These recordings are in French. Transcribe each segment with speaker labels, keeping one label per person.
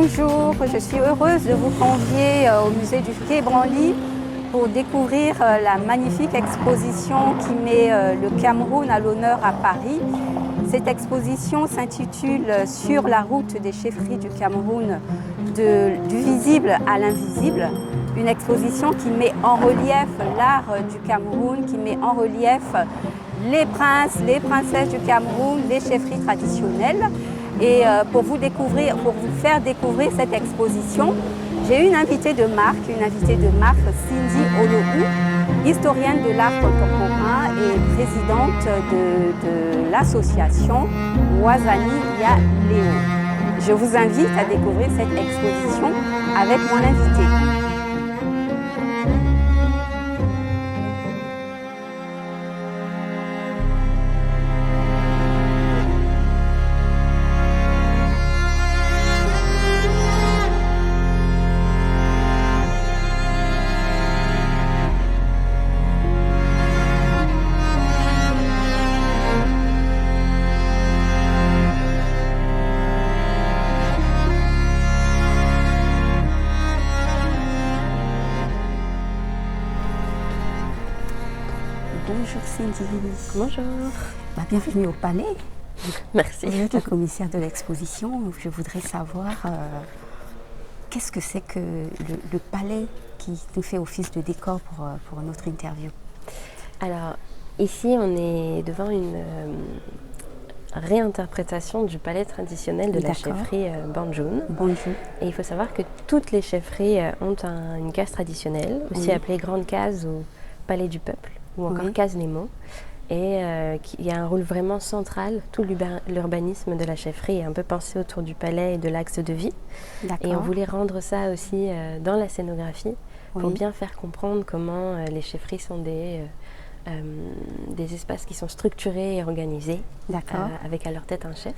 Speaker 1: Bonjour, je suis heureuse de vous convier au musée du Quai Branly pour découvrir la magnifique exposition qui met le Cameroun à l'honneur à Paris. Cette exposition s'intitule « Sur la route des chefferies du Cameroun, du visible à l'invisible ». Une exposition qui met en relief l'art du Cameroun, qui met en relief les princes, les princesses du Cameroun, les chefferies traditionnelles. Et pour vous faire découvrir cette exposition, j'ai une invitée de marque, Cindy Olohou, historienne de l'art contemporain et présidente de l'association Wazani Ya Léo. Je vous invite à découvrir cette exposition avec mon invitée. Bonjour Cindy.
Speaker 2: Bonjour.
Speaker 1: Bienvenue au Palais.
Speaker 2: Merci.
Speaker 1: Vous êtes la commissaire de l'exposition. Je voudrais savoir qu'est-ce que c'est que le Palais qui nous fait office de décor pour notre interview.
Speaker 2: Alors, ici, on est devant une réinterprétation du palais traditionnel de la chefferie Banjoun. Et il faut savoir que toutes les chefferies ont une case traditionnelle, aussi appelée grande case ou palais du peuple, ou encore case Nemo, et il y a un rôle vraiment central. Tout l'urbanisme de la chefferie est un peu pensé autour du palais et de l'axe de vie. Et on voulait rendre ça aussi dans la scénographie pour bien faire comprendre comment les chefferies sont des espaces qui sont structurés et organisés, avec à leur tête un chef.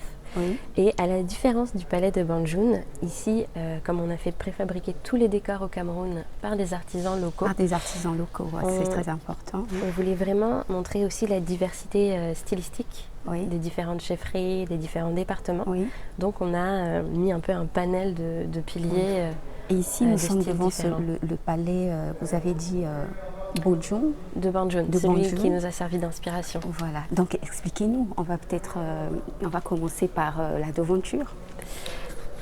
Speaker 2: Et à la différence du palais de Banjoun, ici, comme on a fait préfabriquer tous les décors au Cameroun par des artisans locaux.
Speaker 1: C'est très important.
Speaker 2: On voulait vraiment montrer aussi la diversité stylistique des différentes chefferies, des différents départements. Donc on a mis un peu un panel de piliers.
Speaker 1: Et ici, nous sommes devant le palais, vous avez dit Banjoun.
Speaker 2: De Banjoun, celui qui nous a servi d'inspiration.
Speaker 1: Voilà, donc expliquez-nous, on va commencer par la devanture.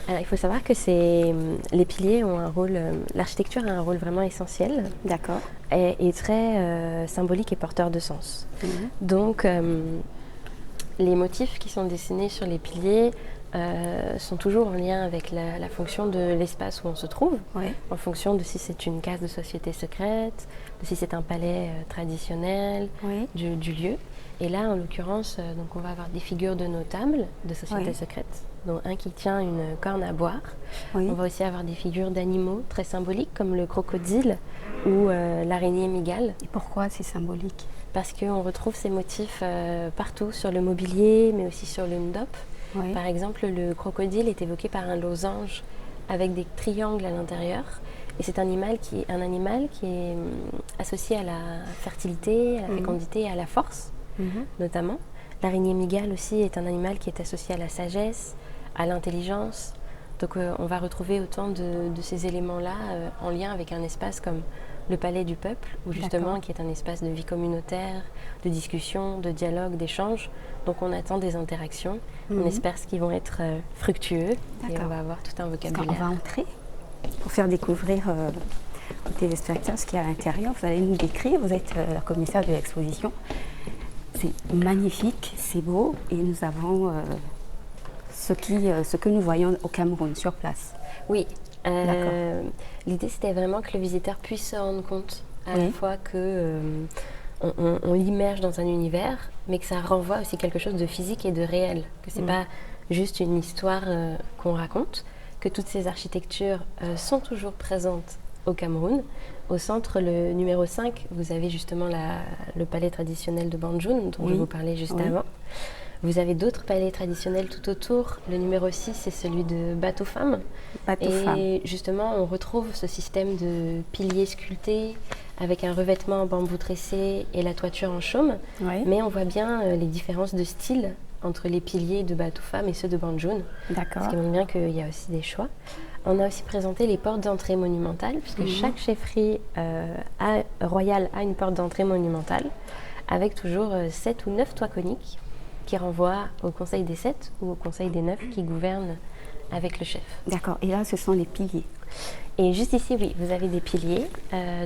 Speaker 2: Alors, il faut savoir que les piliers ont un rôle, l'architecture a un rôle vraiment essentiel.
Speaker 1: D'accord.
Speaker 2: Et très symbolique et porteur de sens. Donc, les motifs qui sont dessinés sur les piliers sont toujours en lien avec la fonction de l'espace où on se trouve, en fonction de si c'est une case de société secrète, de si c'est un palais traditionnel, du lieu. Et là, en l'occurrence, donc on va avoir des figures de notables de société secrète, dont un qui tient une corne à boire. On va aussi avoir des figures d'animaux très symboliques, comme le crocodile ou l'araignée mygale.
Speaker 1: Et pourquoi c'est symbolique?
Speaker 2: Parce qu'on retrouve ces motifs partout, sur le mobilier, mais aussi sur le ndop. Par exemple, le crocodile est évoqué par un losange avec des triangles à l'intérieur. Et c'est un animal qui est associé à la fertilité, à la fécondité et à la force, notamment. L'araignée mygale aussi est un animal qui est associé à la sagesse, à l'intelligence. Donc on va retrouver autant de ces éléments-là en lien avec un espace comme le palais du peuple, où justement, qui est un espace de vie communautaire, de discussion, de dialogue, d'échange. Donc on attend des interactions. On espère qu'ils vont être fructueux et on va avoir tout un vocabulaire.
Speaker 1: On va entrer pour faire découvrir aux téléspectateurs ce qu'il y a à l'intérieur. Vous allez nous décrire, vous êtes la commissaire de l'exposition. C'est magnifique, c'est beau et nous avons ce que nous voyons au Cameroun sur place.
Speaker 2: Oui. L'idée, c'était vraiment que le visiteur puisse se rendre compte à la fois que on l'immerge dans un univers, mais que ça renvoie aussi quelque chose de physique et de réel, que c'est pas juste une histoire qu'on raconte, que toutes ces architectures sont toujours présentes au Cameroun. Au centre, le numéro 5, vous avez justement le palais traditionnel de Banjoun, dont je vous parlais juste avant. Vous avez d'autres palais traditionnels tout autour. Le numéro 6, c'est celui de Bateau-Femme. Et justement, on retrouve ce système de piliers sculptés avec un revêtement en bambou tressé et la toiture en chaume. Mais on voit bien les différences de style entre les piliers de Batoufam et ceux de Banjoun.
Speaker 1: D'accord.
Speaker 2: Ce qui montre bien qu'il y a aussi des choix. On a aussi présenté les portes d'entrée monumentales, puisque chaque chefferie royale a une porte d'entrée monumentale, avec toujours 7 ou 9 toits coniques qui renvoient au Conseil des 7 ou au Conseil des 9 qui gouvernent avec le chef.
Speaker 1: D'accord. Et là, ce sont les piliers.
Speaker 2: Et juste ici, oui, vous avez des piliers.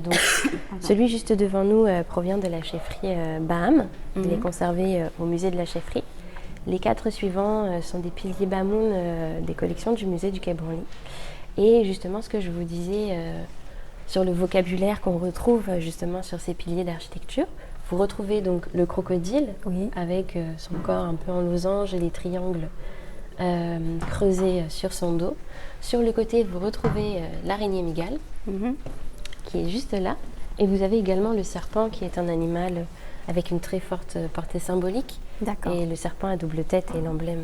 Speaker 2: Donc, celui juste devant nous provient de la chefferie Baham. Il est conservé au musée de la chefferie. Les 4 suivants sont des piliers Bamoun des collections du musée du Quai Branly. Et justement, ce que je vous disais sur le vocabulaire qu'on retrouve justement sur ces piliers d'architecture, vous retrouvez donc le crocodile avec son corps un peu en losange et les triangles creusés sur son dos. Sur le côté, vous retrouvez l'araignée mygale qui est juste là. Et vous avez également le serpent qui est un animal avec une très forte portée symbolique.
Speaker 1: D'accord.
Speaker 2: Et le serpent à double tête est l'emblème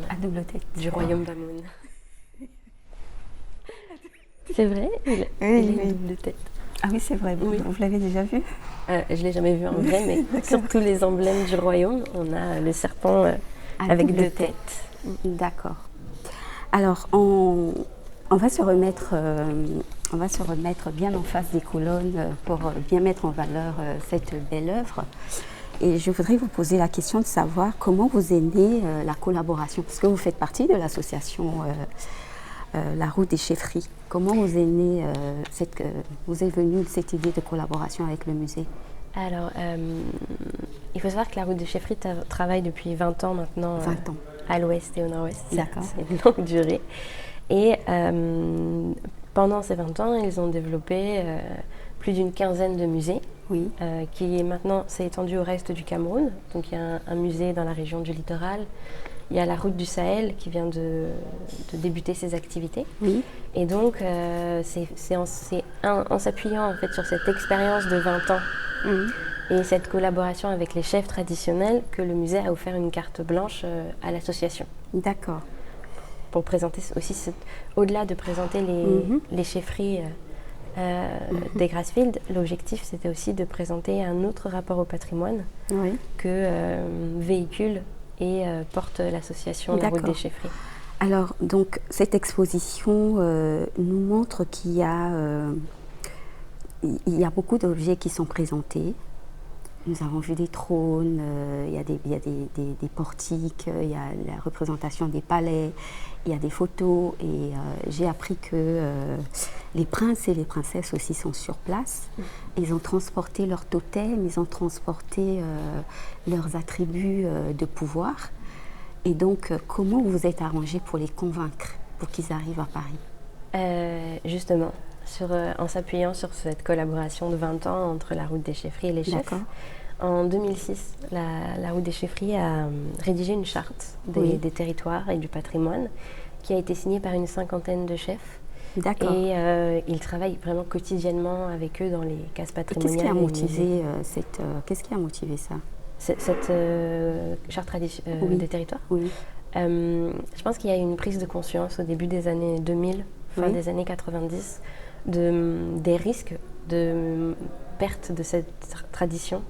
Speaker 2: du royaume Bamoun. C'est vrai, il a une double tête.
Speaker 1: Ah oui, c'est vrai. Vous l'avez déjà vu?
Speaker 2: Je ne l'ai jamais vu en vrai, mais sur tous les emblèmes du royaume, on a le serpent avec 2 têtes.
Speaker 1: D'accord. Alors, on va se remettre bien en face des colonnes pour bien mettre en valeur cette belle œuvre. Et je voudrais vous poser la question de savoir comment vous est née la collaboration, parce que vous faites partie de l'association La Route des Chefferies. Comment vous est née vous est venue cette idée de collaboration avec le musée?
Speaker 2: Alors, il faut savoir que La Route des Chefferies travaille depuis 20 ans maintenant
Speaker 1: 20 ans.
Speaker 2: À l'ouest et au nord-ouest.
Speaker 1: D'accord.
Speaker 2: C'est une longue durée. Et pendant ces 20 ans, ils ont développé plus d'une quinzaine de musées.
Speaker 1: Oui.
Speaker 2: Qui maintenant s'est étendu au reste du Cameroun. Donc il y a un musée dans la région du littoral. Il y a la route du Sahel qui vient de débuter ses activités.
Speaker 1: Oui.
Speaker 2: Et donc c'est en s'appuyant en fait sur cette expérience de 20 ans et cette collaboration avec les chefs traditionnels que le musée a offert une carte blanche à l'association.
Speaker 1: D'accord.
Speaker 2: Pour présenter aussi, au-delà de présenter les chefferies des Grassfield, l'objectif c'était aussi de présenter un autre rapport au patrimoine que véhicule et porte l'association La Route des Chefferies.
Speaker 1: Alors, donc, cette exposition nous montre qu'il y a beaucoup d'objets qui sont présentés. Nous avons vu des trônes, il y a des portiques, il y a la représentation des palais, il y a des photos et j'ai appris que les princes et les princesses aussi sont sur place. Ils ont transporté leurs totems, ils ont transporté leurs attributs de pouvoir. Et donc, comment vous vous êtes arrangé pour les convaincre, pour qu'ils arrivent à Paris?
Speaker 2: Justement, en s'appuyant sur cette collaboration de 20 ans entre la Route des Chefferies et les chefs. En 2006, la Route des Chefferies a rédigé une charte des territoires et du patrimoine qui a été signée par une 50aine de chefs.
Speaker 1: D'accord.
Speaker 2: Et ils travaillent vraiment quotidiennement avec eux dans les cases patrimoniales.
Speaker 1: Qu'est-ce qui a motivé ça?
Speaker 2: Cette charte des territoires?
Speaker 1: Oui.
Speaker 2: Je pense qu'il y a eu une prise de conscience au début des années 2000, fin des années 90, des risques de perte de cette tradition,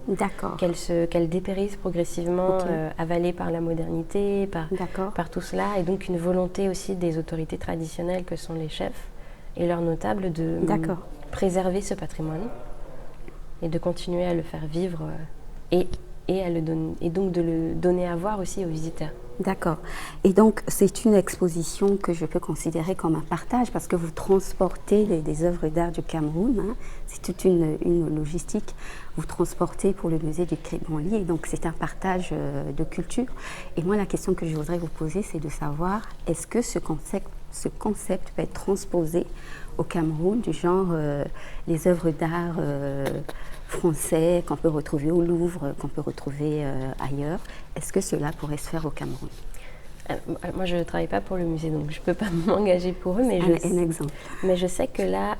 Speaker 2: qu'elle dépérisse progressivement, avalée par la modernité, par tout cela, et donc une volonté aussi des autorités traditionnelles que sont les chefs et leurs notables de préserver ce patrimoine et de continuer à le faire vivre et donc de le donner à voir aussi aux visiteurs.
Speaker 1: D'accord. Et donc, c'est une exposition que je peux considérer comme un partage parce que vous transportez des œuvres d'art du Cameroun. Hein. C'est toute une logistique. Vous transportez pour le musée du Quai Branly. Et donc, c'est un partage de culture. Et moi, la question que je voudrais vous poser, c'est de savoir, est-ce que ce concept peut être transposé au Cameroun, du genre les œuvres d'art français qu'on peut retrouver au Louvre, qu'on peut retrouver ailleurs. Est-ce que cela pourrait se faire au Cameroun?
Speaker 2: Moi, je ne travaille pas pour le musée, donc je ne peux pas m'engager pour eux. Mais
Speaker 1: exemple.
Speaker 2: Mais je sais que là,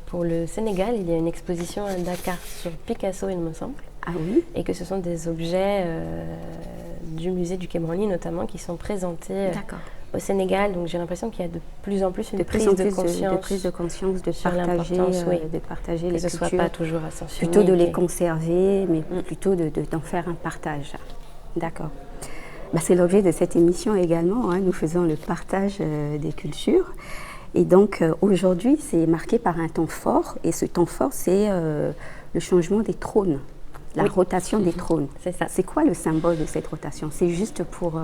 Speaker 2: pour le Sénégal, il y a une exposition à Dakar sur Picasso, il me semble.
Speaker 1: Ah oui?
Speaker 2: Et que ce sont des objets du musée du Quai Branly, notamment, qui sont présentés au Sénégal. Donc j'ai l'impression qu'il y a de plus en plus une prise de conscience
Speaker 1: de partager les cultures.
Speaker 2: Que ce ne soit pas toujours à sens
Speaker 1: plutôt de les conserver, mais plutôt d'en faire un partage. D'accord.
Speaker 3: C'est l'objet de cette émission également. Hein. Nous faisons le partage des cultures. Et donc aujourd'hui, c'est marqué par un temps fort. Et ce temps fort, c'est le changement des trônes, la rotation des trônes.
Speaker 2: C'est ça.
Speaker 3: C'est quoi le symbole de cette rotation? C'est juste pour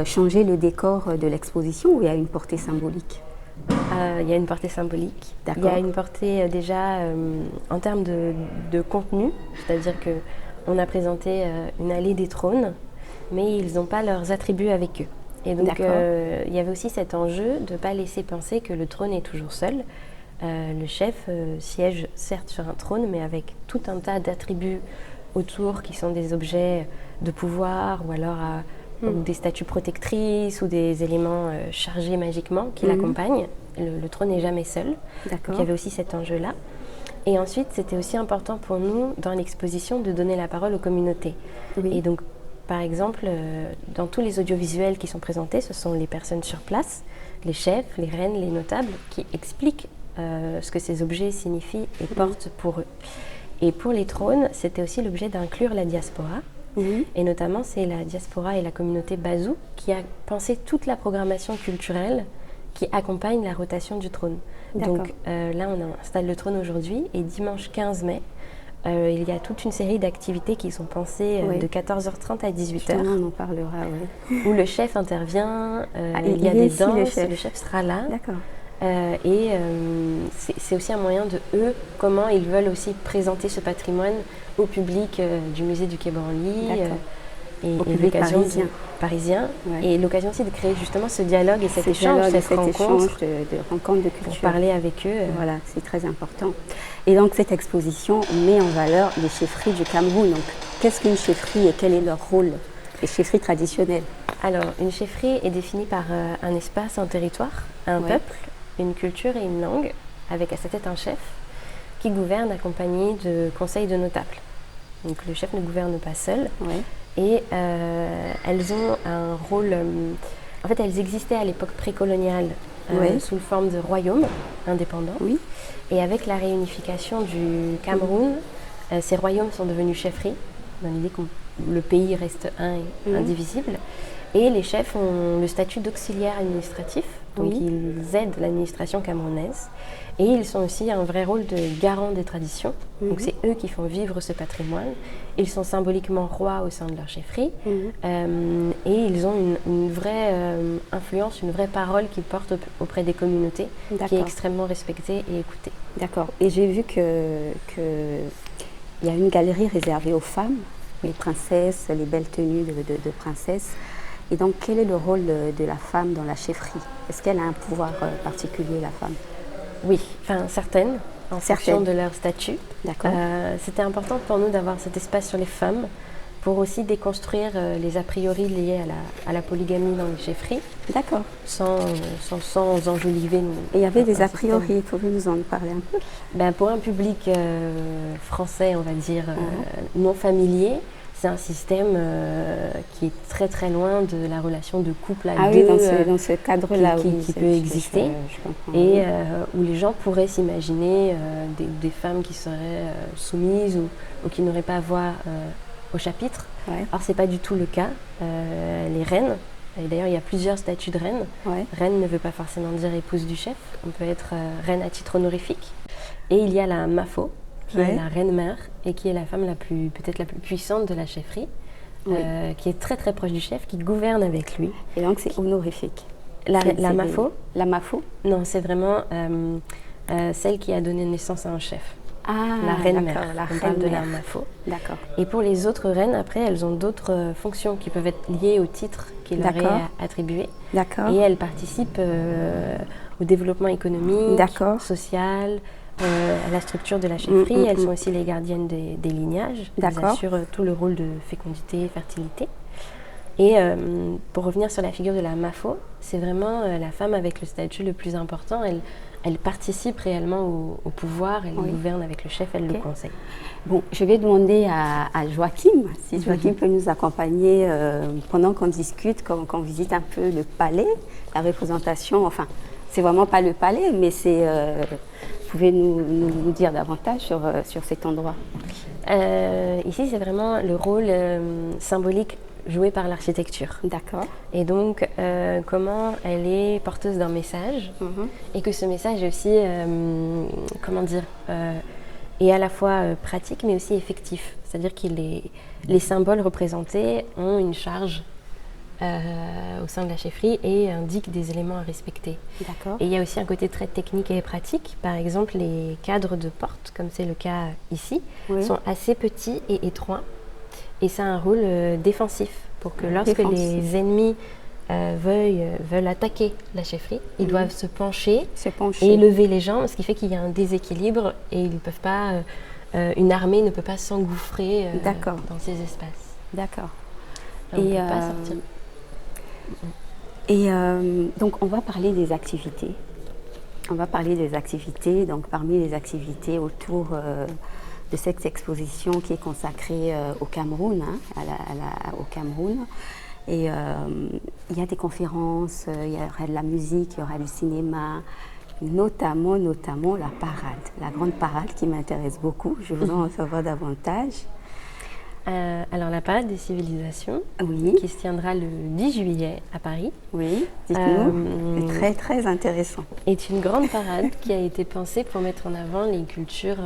Speaker 3: changer le décor de l'exposition ou il y a une portée symbolique?
Speaker 2: Il y a une portée symbolique.
Speaker 3: D'accord.
Speaker 2: Il y a une portée déjà en termes de contenu, c'est-à-dire qu'on a présenté une allée des trônes, mais ils n'ont pas leurs attributs avec eux. Et donc il y avait aussi cet enjeu de ne pas laisser penser que le trône est toujours seul. Le chef siège certes sur un trône, mais avec tout un tas d'attributs autour qui sont des objets de pouvoir ou alors ou des statues protectrices ou des éléments chargés magiquement qui l'accompagnent. Le trône n'est jamais seul. Donc il y avait aussi cet enjeu-là. Et ensuite, c'était aussi important pour nous dans l'exposition de donner la parole aux communautés. Et donc, par exemple, dans tous les audiovisuels qui sont présentés, ce sont les personnes sur place, les chefs, les reines, les notables, qui expliquent ce que ces objets signifient et portent pour eux. Et pour les trônes, c'était aussi l'objet d'inclure la diaspora. Et notamment, c'est la diaspora et la communauté Bazou qui a pensé toute la programmation culturelle qui accompagne la rotation du trône. Donc là, on installe le trône aujourd'hui et dimanche 15 mai, il y a toute une série d'activités qui sont pensées de 14h30 à 18h.
Speaker 3: On en parlera,
Speaker 2: où le chef intervient, il y a des danses, le chef sera là.
Speaker 3: D'accord.
Speaker 2: Et c'est aussi un moyen de eux, comment ils veulent aussi présenter ce patrimoine au public du musée du Quai Branly et l'occasion parisien et l'occasion aussi de créer justement ce dialogue et cet échange, cette rencontre
Speaker 3: de rencontre de culture.
Speaker 2: Pour parler avec eux.
Speaker 3: Voilà, c'est très important. Et donc cette exposition met en valeur les chefferies du Cameroun. Donc qu'est-ce qu'une chefferie et quel est leur rôle, les chefferies traditionnelles?
Speaker 2: Alors une chefferie est définie par un espace, un territoire, un peuple, une culture et une langue, avec à sa tête un chef qui gouverne accompagné de conseils de notables. Donc le chef ne gouverne pas seul. Et elles ont un rôle... en fait, elles existaient à l'époque précoloniale sous forme de royaumes indépendants. Et avec la réunification du Cameroun, ces royaumes sont devenus chefferies, dans l'idée que le pays reste un et indivisible. Et les chefs ont le statut d'auxiliaire administratif, donc ils aident l'administration camerounaise. Et ils ont aussi un vrai rôle de garant des traditions. Donc c'est eux qui font vivre ce patrimoine. Ils sont symboliquement rois au sein de leur chefferie. Et ils ont une vraie influence, une vraie parole qu'ils portent auprès des communautés, qui est extrêmement respectée et écoutée. D'accord.
Speaker 3: Et j'ai vu qu'il y a une galerie réservée aux femmes, les princesses, les belles tenues de princesses. Et donc, quel est le rôle de la femme dans la chefferie? Est-ce qu'elle a un pouvoir particulier, la femme?
Speaker 2: Oui, enfin certaines, en fonction de leur statut.
Speaker 3: D'accord.
Speaker 2: C'était important pour nous d'avoir cet espace sur les femmes pour aussi déconstruire les a priori liés à la polygamie dans les chefferies.
Speaker 3: D'accord.
Speaker 2: Sans enjoliver.
Speaker 3: Et il y avait des a priori, pouvez nous en parler un peu?
Speaker 2: Pour un public français, on va dire, non familier, c'est un système qui est très très loin de la relation de couple à deux
Speaker 3: dans ce cadre-là
Speaker 2: qui peut exister et où les gens pourraient s'imaginer des femmes qui seraient soumises ou qui n'auraient pas voix au chapitre. Or, ce n'est pas du tout le cas. Les reines, et d'ailleurs il y a plusieurs statuts de reine. Reine ne veut pas forcément dire épouse du chef, on peut être reine à titre honorifique. Et il y a la Mafo, qui est la reine-mère et qui est la femme peut-être la plus puissante de la chefferie, qui est très très proche du chef, qui gouverne avec lui.
Speaker 3: Et donc c'est honorifique.
Speaker 2: La Mafo?
Speaker 3: La Mafo?
Speaker 2: Non, c'est vraiment celle qui a donné naissance à un chef. La reine-mère, on parle de la Mafo.
Speaker 3: D'accord.
Speaker 2: Et pour les autres reines, après, elles ont d'autres fonctions qui peuvent être liées au titre qui leur est attribué.
Speaker 3: D'accord.
Speaker 2: Et elles participent au développement économique, social, à la structure de la chefferie. Elles sont aussi les gardiennes des lignages. Elles assurent tout le rôle de fécondité et fertilité. Et pour revenir sur la figure de la Mafo, c'est vraiment la femme avec le statut le plus important. Elle participe réellement au pouvoir, elle gouverne avec le chef, elle le conseille.
Speaker 3: Bon, je vais demander à Joachim, si Joachim peut nous accompagner pendant qu'on discute, qu'on visite un peu le palais, la représentation, enfin, c'est vraiment pas le palais, mais c'est... vous pouvez nous dire davantage sur cet endroit?
Speaker 2: Ici, c'est vraiment le rôle symbolique jouée par l'architecture.
Speaker 3: D'accord.
Speaker 2: Et donc, comment elle est porteuse d'un message et que ce message est aussi, est à la fois pratique mais aussi effectif. C'est-à-dire que les symboles représentés ont une charge au sein de la chefferie et indiquent des éléments à respecter.
Speaker 3: D'accord.
Speaker 2: Et il y a aussi un côté très technique et pratique. Par exemple, les cadres de porte, comme c'est le cas ici, sont assez petits et étroits. Et ça a un rôle défensif pour que lorsque les ennemis veulent attaquer la chefferie, ils doivent se pencher et lever les jambes, ce qui fait qu'il y a un déséquilibre et ils ne peuvent pas, une armée ne peut pas s'engouffrer dans ces espaces.
Speaker 3: D'accord.
Speaker 2: On ne peut pas sortir.
Speaker 3: Et donc, on va parler des activités. Donc, parmi les activités autour de cette exposition qui est consacrée au Cameroun, au Cameroun. Et il y a des conférences, il y aura de la musique, il y aura du cinéma, notamment la parade, la grande parade qui m'intéresse beaucoup. Je voudrais en savoir davantage.
Speaker 2: Alors la parade des civilisations, qui se tiendra le 10 juillet à Paris.
Speaker 3: Oui, dites-nous, c'est très très intéressant.
Speaker 2: Est une grande parade qui a été pensée pour mettre en avant les cultures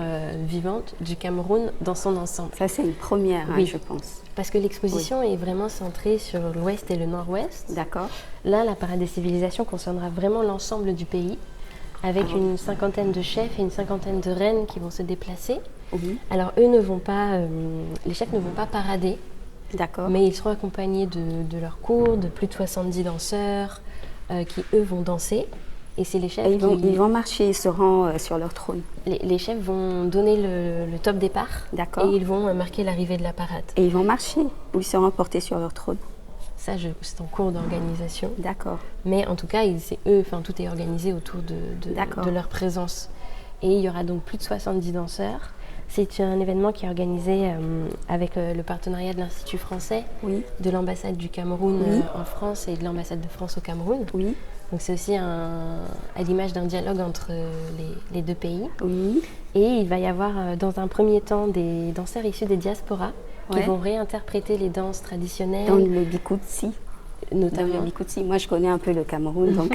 Speaker 2: vivantes du Cameroun dans son ensemble.
Speaker 3: Ça c'est une première, je pense.
Speaker 2: Parce que l'exposition est vraiment centrée sur l'ouest et le nord-ouest.
Speaker 3: D'accord.
Speaker 2: Là, la parade des civilisations concernera vraiment l'ensemble du pays, avec une cinquantaine de chefs et une cinquantaine de reines qui vont se déplacer. Alors eux les chefs ne vont pas parader, mais ils seront accompagnés de leur cour, de plus de 70 danseurs qui eux vont danser. Et c'est les chefs
Speaker 3: ils vont marcher, ils seront sur leur trône.
Speaker 2: Les chefs vont donner le top départ et ils vont marquer l'arrivée de la parade.
Speaker 3: Et ils vont marcher ou ils seront portés sur leur trône?
Speaker 2: Ça, c'est en cours d'organisation.
Speaker 3: D'accord.
Speaker 2: Mais en tout cas, tout est organisé autour de leur présence. Et il y aura donc plus de 70 danseurs. C'est un événement qui est organisé avec le partenariat de l'Institut français, de l'ambassade du Cameroun en France et de l'ambassade de France au Cameroun. Donc c'est aussi à l'image d'un dialogue entre les deux pays. Et il va y avoir dans un premier temps des danseurs issus des diasporas qui vont réinterpréter les danses traditionnelles.
Speaker 3: Dans le Bikutsi.
Speaker 2: Notamment.
Speaker 3: Dans le Bikutsi. Moi, je connais un peu le Cameroun, donc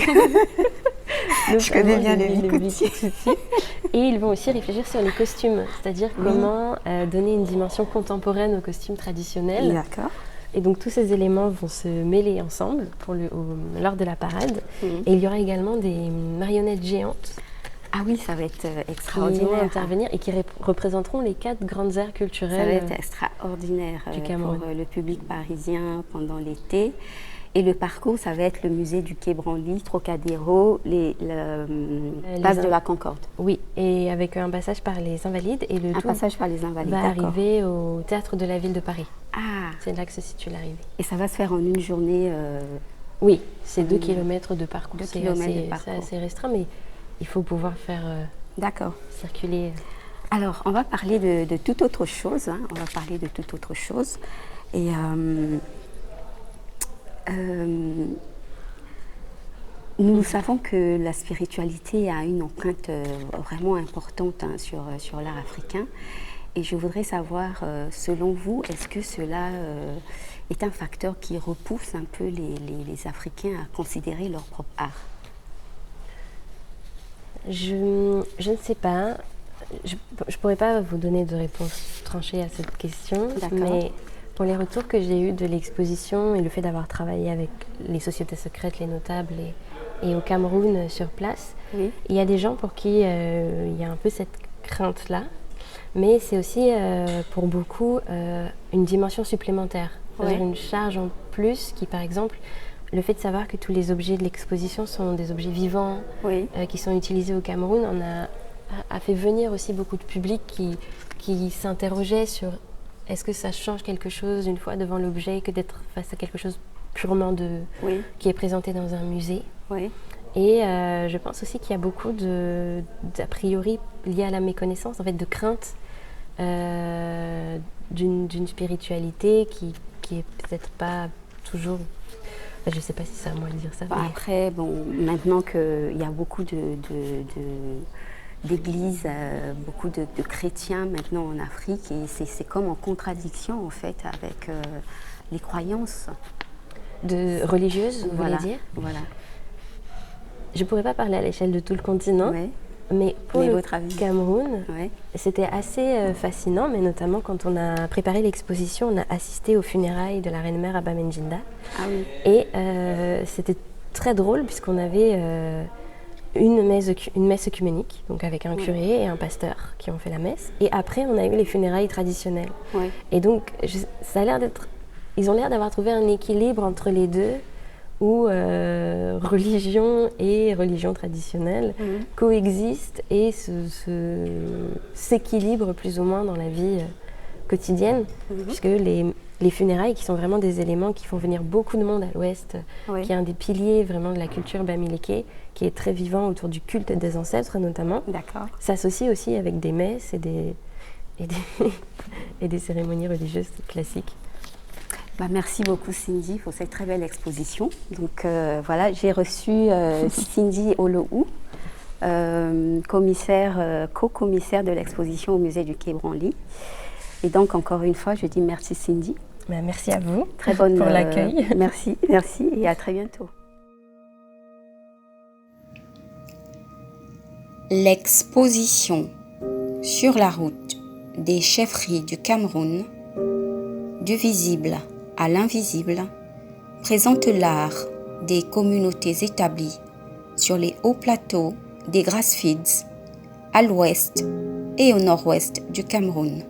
Speaker 3: je connais bien le Bikutsi.
Speaker 2: Et ils vont aussi réfléchir sur les costumes, c'est-à-dire comment donner une dimension contemporaine aux costumes traditionnels.
Speaker 3: D'accord.
Speaker 2: Et donc tous ces éléments vont se mêler ensemble lors de la parade. Et il y aura également des marionnettes géantes.
Speaker 3: Ah oui, ça va être extraordinaire.
Speaker 2: Qui vont intervenir et qui représenteront les 4 grandes aires culturelles. Ça
Speaker 3: va être extraordinaire
Speaker 2: du Cameroun.
Speaker 3: Pour le public parisien pendant l'été. Et le parcours, ça va être le musée du Quai Branly, Trocadéro, place de la Concorde.
Speaker 2: Oui, et avec un passage par les Invalides. Et
Speaker 3: un passage par les Invalides,
Speaker 2: va arriver au Théâtre de la Ville de Paris.
Speaker 3: Ah.
Speaker 2: C'est là que se situe l'arrivée.
Speaker 3: Et ça va se faire en une journée
Speaker 2: Oui, c'est 2 kilomètres de parcours. C'est assez restreint, mais il faut pouvoir faire circuler.
Speaker 3: Alors, on va parler de toute autre chose. Et nous savons que la spiritualité a une empreinte vraiment importante sur l'art africain. Et je voudrais savoir, selon vous, est-ce que cela est un facteur qui repousse un peu les Africains à considérer leur propre art?
Speaker 2: Je ne sais pas. Je ne pourrais pas vous donner de réponse tranchée à cette question, mais pour les retours que j'ai eus de l'exposition et le fait d'avoir travaillé avec les sociétés secrètes, les notables et au Cameroun sur place, il y a des gens pour qui il y a un peu cette crainte-là, mais c'est aussi pour beaucoup une dimension supplémentaire, c'est-à-dire une charge en plus qui, par exemple, le fait de savoir que tous les objets de l'exposition sont des objets vivants qui sont utilisés au Cameroun, a fait venir aussi beaucoup de public qui s'interrogeait sur est-ce que ça change quelque chose une fois devant l'objet que d'être face à quelque chose purement qui est présenté dans un musée. Et je pense aussi qu'il y a beaucoup d'a priori liés à la méconnaissance, en fait, de crainte d'une spiritualité qui est peut-être pas toujours... Je ne sais pas si c'est à moi de dire ça.
Speaker 3: Après, maintenant qu'il y a beaucoup d'églises, beaucoup de chrétiens maintenant en Afrique, et c'est comme en contradiction en fait les croyances
Speaker 2: Religieuse, vous voulez dire?
Speaker 3: Voilà.
Speaker 2: Je ne pourrais pas parler à l'échelle de tout le continent, mais pour le Cameroun, c'était assez fascinant, mais notamment quand on a préparé l'exposition, on a assisté aux funérailles de la reine-mère Aba Menginda.
Speaker 3: Ah oui.
Speaker 2: Et c'était très drôle puisqu'on avait une messe œcuménique, donc avec un curé et un pasteur qui ont fait la messe. Et après, on a eu les funérailles traditionnelles. Oui. Et donc, ils ont l'air d'avoir trouvé un équilibre entre les deux, où religion et religion traditionnelle coexistent et s'équilibrent plus ou moins dans la vie quotidienne, puisque les funérailles, qui sont vraiment des éléments qui font venir beaucoup de monde à l'Ouest, qui est un des piliers vraiment de la culture bamileke, qui est très vivant autour du culte des ancêtres notamment, s'associe aussi avec des messes et des cérémonies religieuses classiques.
Speaker 3: Merci beaucoup Cindy pour cette très belle exposition. Donc voilà, j'ai reçu Cindy Olohou, co-commissaire de l'exposition au musée du Quai Branly. Et donc encore une fois, je dis merci Cindy.
Speaker 2: Merci à vous
Speaker 3: très bonne,
Speaker 2: pour l'accueil.
Speaker 3: Merci et à très bientôt. L'exposition sur la route des chefferies du Cameroun, du visible à l'invisible, présente l'art des communautés établies sur les hauts plateaux des Grassfields, à l'ouest et au nord-ouest du Cameroun.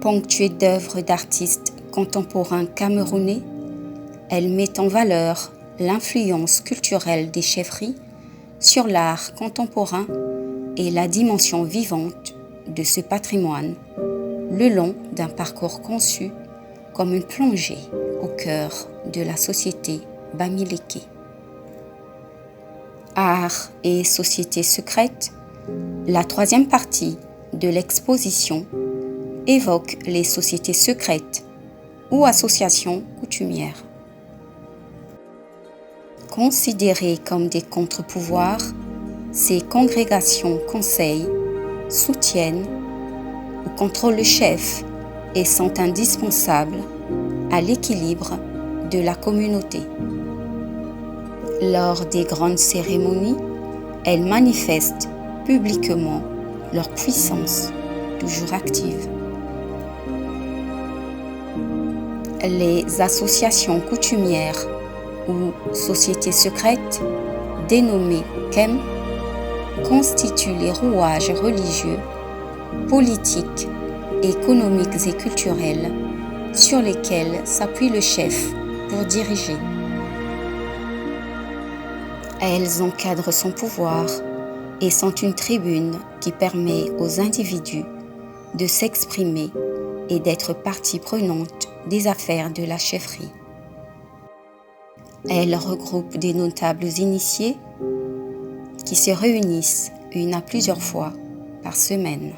Speaker 3: Ponctuée d'œuvres d'artistes contemporains camerounais, elle met en valeur l'influence culturelle des chefferies sur l'art contemporain et la dimension vivante de ce patrimoine, le long d'un parcours conçu comme une plongée au cœur de la société bamileke. Art et société secrète, la troisième partie de l'exposition évoque les sociétés secrètes ou associations coutumières. Considérées comme des contre-pouvoirs, ces congrégations conseillent, soutiennent ou contrôlent le chef et sont indispensables à l'équilibre de la communauté. Lors des grandes cérémonies, elles manifestent publiquement leur puissance, toujours active. Les associations coutumières ou sociétés secrètes, dénommées KEM, constituent les rouages religieux, politiques, économiques et culturels sur lesquels s'appuie le chef pour diriger. Elles encadrent son pouvoir et sont une tribune qui permet aux individus de s'exprimer et d'être partie prenante des affaires de la chefferie. Elles regroupent des notables initiés qui se réunissent une à plusieurs fois par semaine.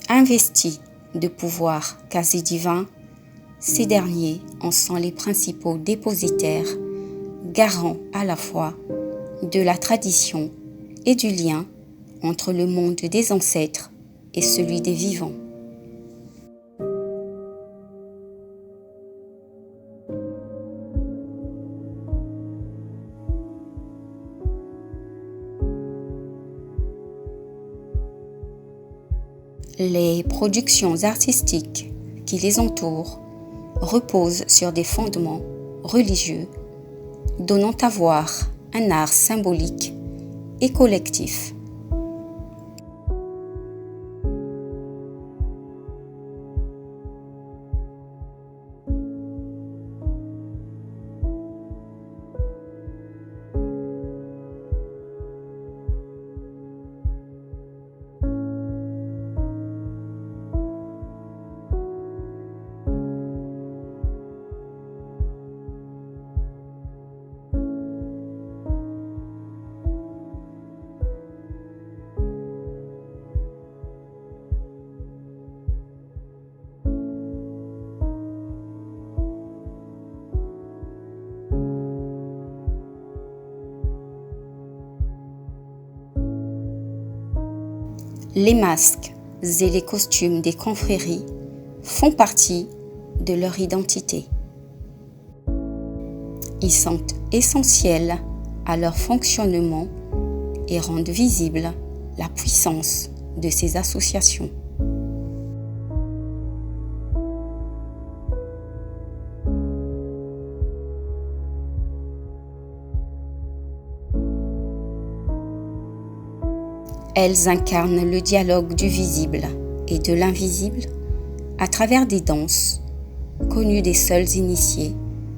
Speaker 3: Investis de pouvoirs quasi divins, ces derniers en sont les principaux dépositaires, garants à la fois de la tradition et du lien entre le monde des ancêtres et celui des vivants. Les productions artistiques qui les entourent reposent sur des fondements religieux, donnant à voir un art symbolique et collectif. Les masques et les costumes des confréries font partie de leur identité. Ils sont essentiels à leur fonctionnement et rendent visible la puissance de ces associations. Elles incarnent le dialogue du visible et de l'invisible à travers des danses connues des seuls initiés,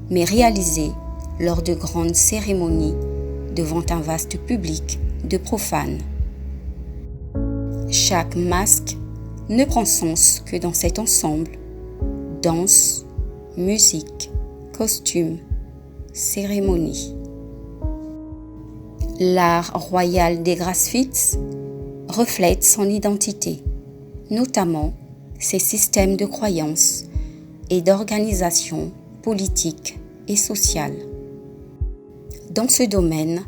Speaker 3: mais réalisées lors de grandes cérémonies devant un vaste public de profanes. Chaque masque ne prend sens que dans cet ensemble: danse, musique, costume, cérémonie. L'art royal des Grasfits reflète son identité, notamment ses systèmes de croyances et d'organisation politique et sociale. Dans ce domaine,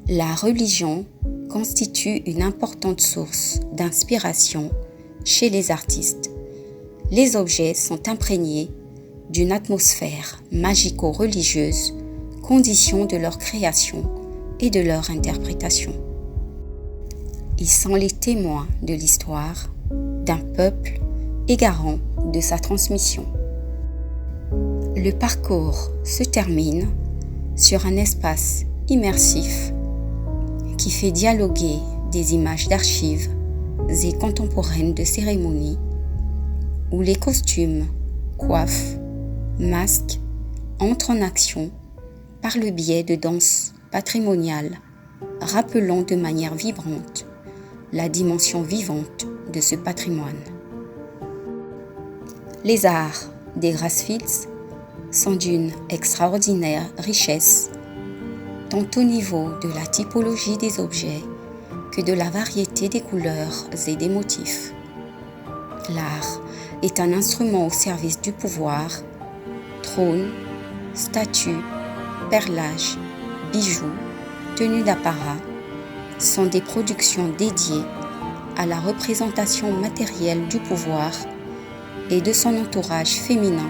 Speaker 3: la religion constitue une importante source d'inspiration chez les artistes. Les objets sont imprégnés d'une atmosphère magico-religieuse, condition de leur création et de leur interprétation. Ils sont les témoins de l'histoire d'un peuple et garants de sa transmission. Le parcours se termine sur un espace immersif qui fait dialoguer des images d'archives et contemporaines de cérémonies où les costumes, coiffes, masques entrent en action par le biais de danses patrimoniales, rappelant de manière vibrante la dimension vivante de ce patrimoine. Les arts des Grasfits sont d'une extraordinaire richesse, tant au niveau de la typologie des objets que de la variété des couleurs et des motifs. L'art est un instrument au service du pouvoir. Trônes, statues, perlages, bijoux, tenues d'apparat sont des productions dédiées à la représentation matérielle du pouvoir et de son entourage féminin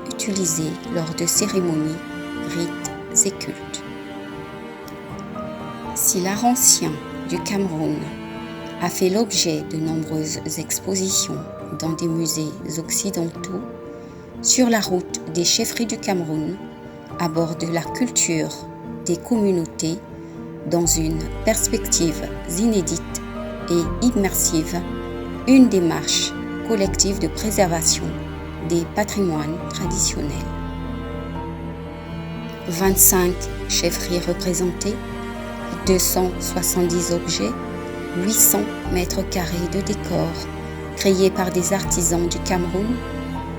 Speaker 3: utilisé lors de cérémonies, rites et cultes. Si l'art ancien du Cameroun a fait l'objet de nombreuses expositions dans des musées occidentaux, sur la route des chefferies du Cameroun aborde la culture des communautés dans une perspective inédite et immersive, une démarche collective de préservation des patrimoines traditionnels. 25 chefferies représentées, 270 objets, 800 mètres carrés de décors créés par des artisans du Cameroun,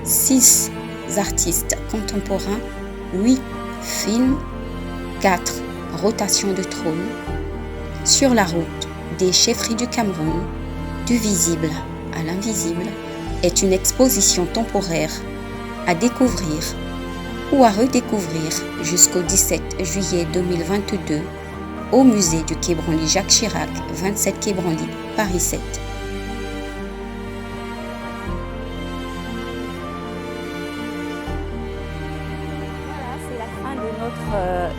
Speaker 3: 6 artistes contemporains, 8 films, 4 rotations de trônes. Sur la route des chefferies du Cameroun, du visible à l'invisible, est une exposition temporaire à découvrir ou à redécouvrir jusqu'au 17 juillet 2022 au musée du Quai Branly Jacques Chirac, 27 Quai Branly, Paris 7.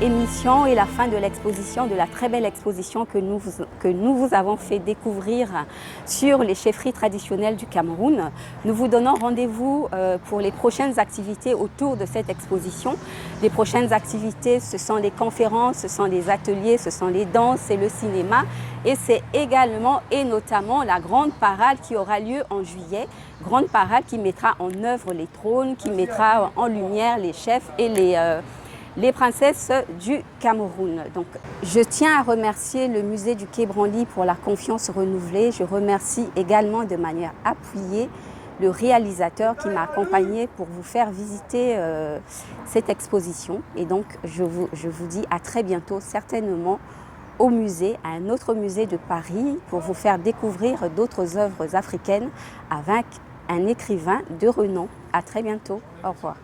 Speaker 1: Émission et la fin de l'exposition, de la très belle exposition que nous vous avons fait découvrir sur les chefferies traditionnelles du Cameroun. Nous vous donnons rendez-vous pour les prochaines activités autour de cette exposition. Les prochaines activités, ce sont les conférences, ce sont les ateliers, ce sont les danses, c'est le cinéma et c'est également et notamment la grande parade qui aura lieu en juillet. Grande parade qui mettra en œuvre les trônes, qui mettra en lumière les chefs et les princesses du Cameroun. Donc, je tiens à remercier le musée du Quai Branly pour la confiance renouvelée. Je remercie également de manière appuyée le réalisateur qui m'a accompagné pour vous faire visiter cette exposition. Et donc, je vous dis à très bientôt, certainement au musée, à un autre musée de Paris, pour vous faire découvrir d'autres œuvres africaines avec un écrivain de renom. À très bientôt. Au revoir.